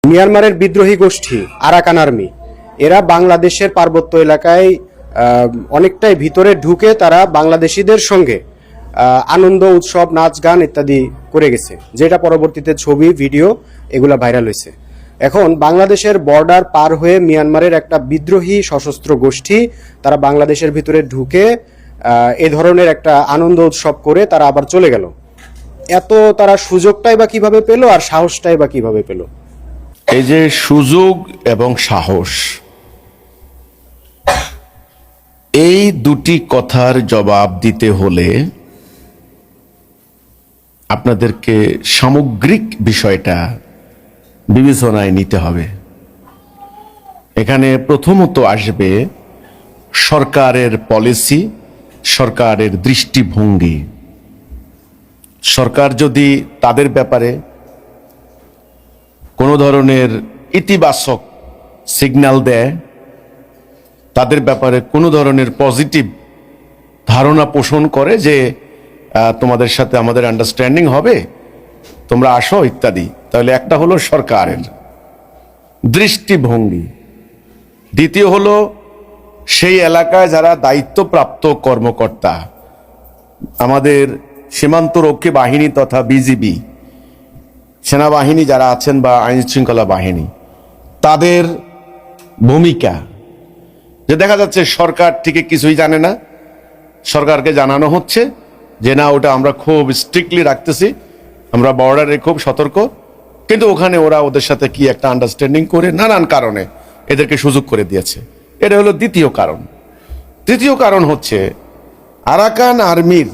মিয়ানমারের বিদ্রোহী গোষ্ঠী আরাকান আর্মি এরা বাংলাদেশের পার্বত্য এলাকায় অনেকটাই ভিতরে ঢুকে তারা বাংলাদেশিদের সঙ্গে আনন্দ উৎসব নাচ গান ইত্যাদি করে গেছে, যেটা পরবর্তীতে ছবি ভিডিও এগুলা ভাইরাল হয়েছে। এখন বাংলাদেশের বর্ডার পার হয়ে মিয়ানমারের একটা বিদ্রোহী সশস্ত্র গোষ্ঠী তারা বাংলাদেশের ভিতরে ঢুকে এ ধরনের একটা আনন্দ উৎসব করে তারা আবার চলে গেল। এত তারা সুযোগটাই বা কিভাবে পেল আর সাহসটাই বা কিভাবে পেল? এই যে সুযোগ এবং সাহস, এই দুটি কথার জবাব দিতে হলে আপনাদেরকে সামগ্রিক বিষয়টা বিবেচনায় নিতে হবে। এখানে প্রথমত আসবে সরকারের পলিসি, সরকারের দৃষ্টিভঙ্গি। সরকার যদি তাদের ব্যাপারে কোনো ধরনের ইতিবাচক সিগন্যাল দেয়, তাদের ব্যাপারে কোনো ধরনের পজিটিভ ধারণা পোষণ করে যে তোমাদের সাথে আমাদের আন্ডারস্ট্যান্ডিং হবে, তোমরা আসো ইত্যাদি, তাহলে একটা হলো সরকারের দৃষ্টিভঙ্গি। দ্বিতীয় হলো সেই এলাকায় যারা দায়িত্বপ্রাপ্ত কর্মকর্তা, আমাদের সীমান্তরক্ষী বাহিনী তথা বিজিবি, সেনাবাহিনী যারা আছেন বা আইন শৃঙ্খলা বাহিনী, তাদের ভূমিকা। যে দেখা যাচ্ছে সরকার থেকে কিছুই জানে না, সরকারকে জানানো হচ্ছে যে না, ওটা আমরা খুব স্ট্রিক্টলি রাখতেছি, আমরা বর্ডারে খুব সতর্ক, কিন্তু ওখানে ওরা ওদের সাথে কি একটা আন্ডারস্ট্যান্ডিং করে নানান কারণে এদেরকে সুযোগ করে দিয়েছে। এটা হলো দ্বিতীয় কারণ। তৃতীয় কারণ হচ্ছে আরাকান আর্মির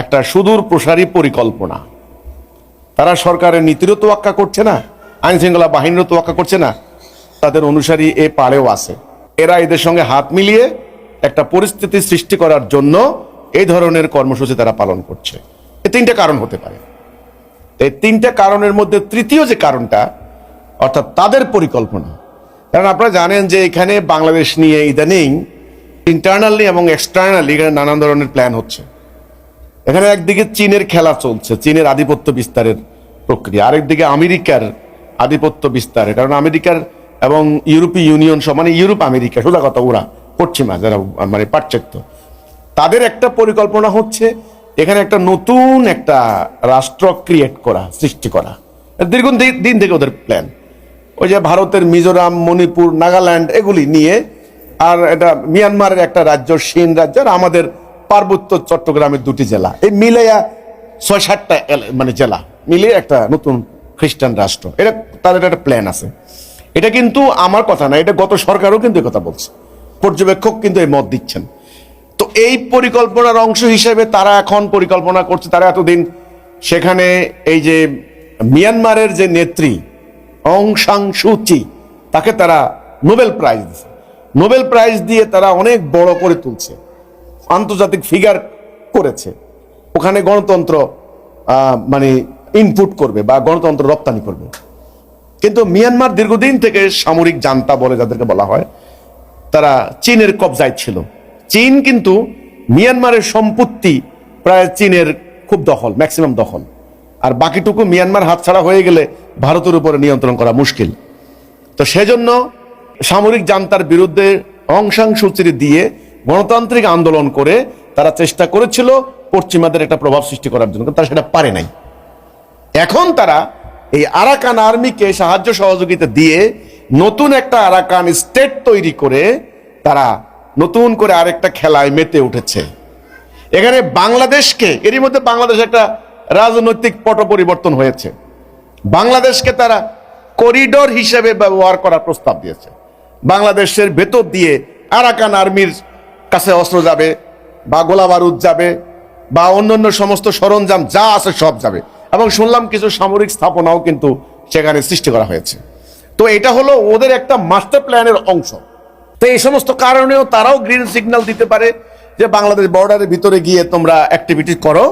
একটা সুদূর প্রসারী পরিকল্পনা। তারা সরকারের নীতিরও তোয়াক্কা করছে না, আইন শৃঙ্খলা বাহিনীরও তোয়াক্কা করছে না, তাদের অনুসারী এ পাড়েও আছে। এরা এদের সঙ্গে হাত মিলিয়ে একটা পরিস্থিতি সৃষ্টি করার জন্য এই ধরনের কর্মসূচি তারা পালন করছে। এই তিনটা কারণ হতে পারে। এই তিনটা কারণের মধ্যে তৃতীয় যে কারণটা, অর্থাৎ তাদের পরিকল্পনা। কারণ আপনারা জানেন যে এখানে বাংলাদেশ নিয়ে ইদানিং ইন্টারনালি এবং এক্সটার্নালি এখানে নানান ধরনের প্ল্যান হচ্ছে। এখানে একদিকে চীনের খেলা চলছে, চীনের আধিপত্য বিস্তারের প্রক্রিয়া, আরেকদিকে আমেরিকার আধিপত্য বিস্তারের। কারণ আমেরিকার এবং ইউরোপীয় ইউনিয়ন মানে ইউরোপ আমেরিকা, সোজা কথা, ওরা পশ্চিমা যারা মানে পাশ্চাত্য, তাদের একটা পরিকল্পনা হচ্ছে এখানে একটা নতুন একটা রাষ্ট্র ক্রিয়েট করা, সৃষ্টি করা। দীর্ঘদিন থেকে ওদের প্ল্যান। ওই যে ভারতের মিজোরাম, মণিপুর, নাগাল্যান্ড এগুলি নিয়ে, আর এটা মিয়ানমারের একটা রাজ্য সিন রাজ্য, আর আমাদের পার্বত্য চট্টগ্রামের দুটি জেলা, এই মিলাইয়া ৬-৭টা মানে জেলা মিলিয়ে একটা নতুন খ্রিস্টান রাষ্ট্র। এটা তাদের একটা প্ল্যান আছে। এটা কিন্তু আমার কথা না, এটা গত সরকারও কিন্তু এই কথা বলছে, পর্যবেক্ষক কিন্তু এই মত দিচ্ছেন। তো এই পরিকল্পনার অংশ হিসেবে তারা এখন পরিকল্পনা করছে। তারা এতদিন সেখানে এই যে মিয়ানমারের যে নেত্রী অং সান সু চি, তাকে তারা নোবেল প্রাইজ দিচ্ছে। নোবেল প্রাইজ দিয়ে তারা অনেক বড় করে তুলছে, আন্তর্জাতিক ফিগার করেছে। ওখানে গণতন্ত্র মানে ইনপুট করবে বা গণতন্ত্র রপ্তানি করবে। কিন্তু মিয়ানমার দীর্ঘদিন থেকে সামরিক জান্তা বলে যাদেরকে বলা হয়, তারা চীনের কবজায় ছিল। চীন কিন্তু মিয়ানমারের সম্পত্তি প্রায় চীনের খুব দখল, ম্যাক্সিমাম দখল, আর বাকিটুকু মিয়ানমার হাতছাড়া হয়ে গেলে ভারতের উপরে নিয়ন্ত্রণ করা মুশকিল। তো সেজন্য সামরিক জান্তার বিরুদ্ধে অং সান সু চি দিয়ে গণতান্ত্রিক আন্দোলন করে তারা চেষ্টা করেছিল পশ্চিমাদের একটা প্রভাব সৃষ্টি করার জন্য, তারা সেটা পারে নাই। এখন তারা এই আরাকান আর্মিকে সাহায্য সহযোগিতা দিয়ে নতুন একটা আরাকান স্টেট তৈরি করে তারা নতুন করে আরেকটা খেলায় মেতে উঠেছে। এখানে বাংলাদেশকে, এরই মধ্যে বাংলাদেশ একটা রাজনৈতিক পট পরিবর্তন হয়েছে। বাংলাদেশকে তারা করিডোর হিসেবে ব্যবহার করার প্রস্তাব দিয়েছে। বাংলাদেশের ভেতর দিয়ে আরাকান আর্মির কাছে অস্ত্র যাবে বা গোলা বারুদ যাবে বা অন্যান্য সমস্ত সরঞ্জাম যা আছে সব যাবে, এবং শুনলাম কিছু সামরিক স্থাপনাও কিন্তু সেখানে সৃষ্টি করা হয়েছে। তো এটা হলো ওদের একটা মাস্টার প্ল্যানের অংশ। তো এই সমস্ত কারণেও তারাও গ্রিন সিগন্যাল দিতে পারে যে বাংলাদেশ বর্ডারের ভিতরে গিয়ে তোমরা অ্যাক্টিভিটি করো,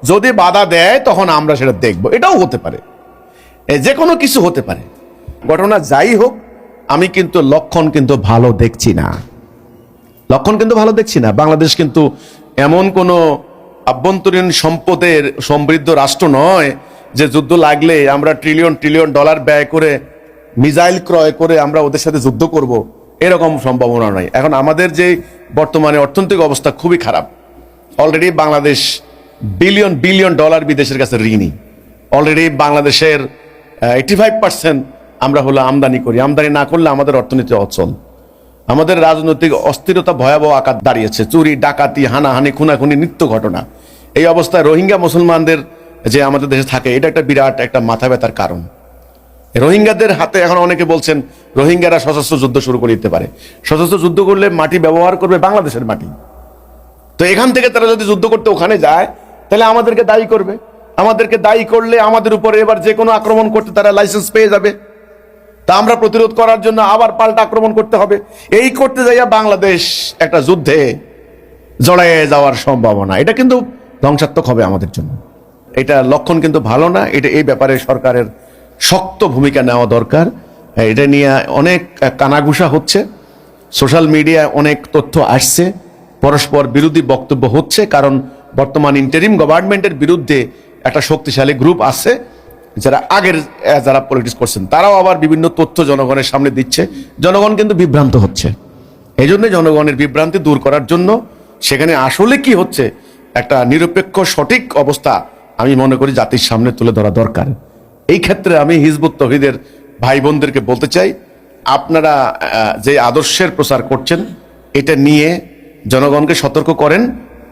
যদি বাধা দেয় তখন আমরা সেটা দেখবো। এটাও হতে পারে, যে কোনো কিছু হতে পারে। ঘটনা যাই হোক, আমি কিন্তু লক্ষণ কিন্তু ভালো দেখছি না, লক্ষণ কিন্তু ভালো দেখছি না। বাংলাদেশ কিন্তু এমন কোনো আভ্যন্তরীণ সম্পদের সমৃদ্ধ রাষ্ট্র নয় যে যুদ্ধ লাগলে আমরা ট্রিলিয়ন ট্রিলিয়ন ডলার ব্যয় করে মিসাইল ক্রয় করে আমরা ওদের সাথে যুদ্ধ করব এরকম সম্ভাবনা নয়। এখন আমাদের যে বর্তমানে অর্থনৈতিক অবস্থা খুবই খারাপ। Already Bangladesh billion billion dollar বিদেশের কাছে ঋণী। অলরেডি বাংলাদেশের 85% আমরা হলো আমদানি করি। আমদানি না করলে আমাদের অর্থনীতি অচল। আমাদের রাজনৈতিক অস্থিরতা ভয়াবহ আকার দাঁড়িয়েছে। চুরি, ডাকাতি, হানাহানি, খুনাখুনি নিত্য ঘটনা। এই অবস্থায় রোহিঙ্গা মুসলমানদের যে আমাদের দেশে থাকে, এটা একটা বিরাট একটা মাথা ব্যথার কারণ। রোহিঙ্গাদের হাতে এখন অনেকে বলছেন রোহিঙ্গারা সশস্ত্র যুদ্ধ শুরু করে দিতে পারে। সশস্ত্র যুদ্ধ করলে মাটি ব্যবহার করবে বাংলাদেশের মাটি। তো এখান থেকে তারা যদি যুদ্ধ করতে ওখানে যায়, তাহলে আমাদেরকে দায়ী করবে। আমাদেরকে দায়ী করলে আমাদের উপরে এবার যে কোনো আক্রমণ করতে তারা লাইসেন্স পেয়ে যাবে। তা আমরা প্রতিরোধ করার জন্য আবার পাল্টা আক্রমণ করতে হবে। এই করতে যাইয়া বাংলাদেশ একটা যুদ্ধে জড়াইয়ে যাওয়ার সম্ভাবনা, এটা কিন্তু ধ্বংসাত্মক হবে আমাদের জন্য। এটা লক্ষণ কিন্তু ভালো না। এটা এই ব্যাপারে সরকারের শক্ত ভূমিকা নেওয়া দরকার। এটা নিয়ে অনেক কানাঘুষা হচ্ছে, সোশ্যাল মিডিয়ায় অনেক তথ্য আসছে, পরস্পর বিরোধী বক্তব্য হচ্ছে। কারণ বর্তমান ইন্টারিম গভর্নমেন্টের বিরুদ্ধে একটা শক্তিশালী গ্রুপ আছে, যারা আগের যারা পলিটিক্স করছেন, তারাও আবার বিভিন্ন তথ্য জনগণের সামনে দিচ্ছে। জনগণ কিন্তু বিভ্রান্ত হচ্ছে। এই জন্য জনগণের বিভ্রান্তি দূর করার জন্য সেখানে আসলে কি হচ্ছে একটা নিরপেক্ষ সঠিক অবস্থা আমি মনে করি জাতির সামনে তুলে ধরা দরকার। এই ক্ষেত্রে আমি হিজবুত তৌহিদের ভাই বোনদেরকে বলতে চাই, আপনারা যে আদর্শের প্রচার করছেন এটা নিয়ে জনগণকে সতর্ক করেন,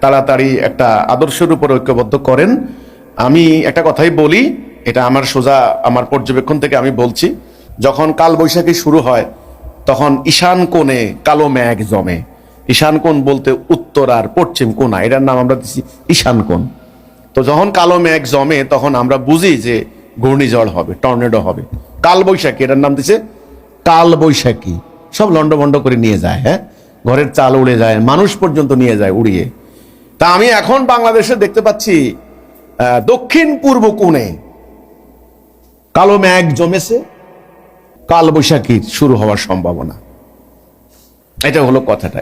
তাড়াতাড়ি একটা আদর্শের উপর ঐক্যবদ্ধ করেন। আমি একটা কথাই বলি, এটা আমার সোজা আমার পর্যবেক্ষণ থেকে আমি বলছি, যখন কালবৈশাখী শুরু হয় তখন ঈশান কোণে কালো মেঘ জমে। ঈশান কোণ বলতে উত্তর আর পশ্চিম কোণা, এটার নাম আমরা দিচ্ছি ঈশান কোণ। তো যখন কালো মেঘ জমে তখন আমরা বুঝি যে ঘূর্ণিঝড় হবে, টর্নেডো হবে। কালবৈশাখী, এটার নাম দিচ্ছে কালবৈশাখী। সব লন্ডভন্ড করে নিয়ে যায়, হ্যাঁ, ঘরের চাল উড়ে যায়, মানুষ পর্যন্ত নিয়ে যায় উড়িয়ে। তা আমি এখন বাংলাদেশে দেখতে পাচ্ছি দক্ষিণ পূর্ব কোণে কালো মেঘ জমেছে, কালবৈশাখী শুরু হওয়ার সম্ভাবনা। এটা হলো কথাটা।